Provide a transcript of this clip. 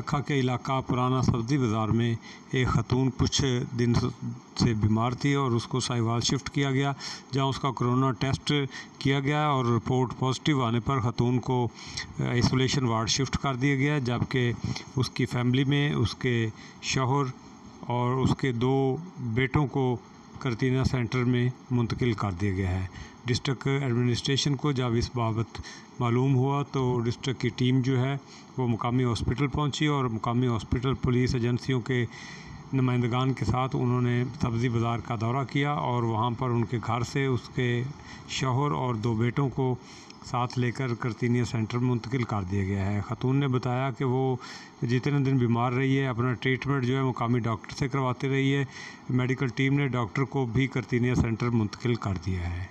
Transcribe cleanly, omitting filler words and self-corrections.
रखा कि इलाका पुराना सब्ज़ी बाज़ार में एक ख़तून कुछ दिन से बीमार थी और उसको साहिवाल शिफ्ट किया गया, जहां उसका कोरोना टेस्ट किया गया और रिपोर्ट पॉजिटिव आने पर ख़तून को आइसोलेशन वार्ड शिफ्ट कर दिया गया, जबकि उसकी फैमिली में उसके शौहर और उसके 2 बेटों को करतीना सेंटर में मुंतकिल कर दिया गया है। डिस्ट्रिक्ट एडमिनिस्ट्रेशन को जब इस बाबत मालूम हुआ तो डिस्ट्रिक्ट की टीम जो है वो मुकामी हॉस्पिटल पहुंची और मुकामी हॉस्पिटल पुलिस एजेंसियों के नुमाइंदगान के साथ उन्होंने सब्ज़ी बाज़ार का दौरा किया और वहां पर उनके घर से उसके शौहर और 2 बेटों को साथ लेकर करतीनिया सेंटर में मुंतकिल कर दिया गया है। ख़तून ने बताया कि वो जितने दिन बीमार रही है अपना ट्रीटमेंट जो है मुकामी डॉक्टर से करवाती रही है। मेडिकल टीम ने डॉक्टर को भी करतीनिया सेंटर मुंतकिल कर दिया है।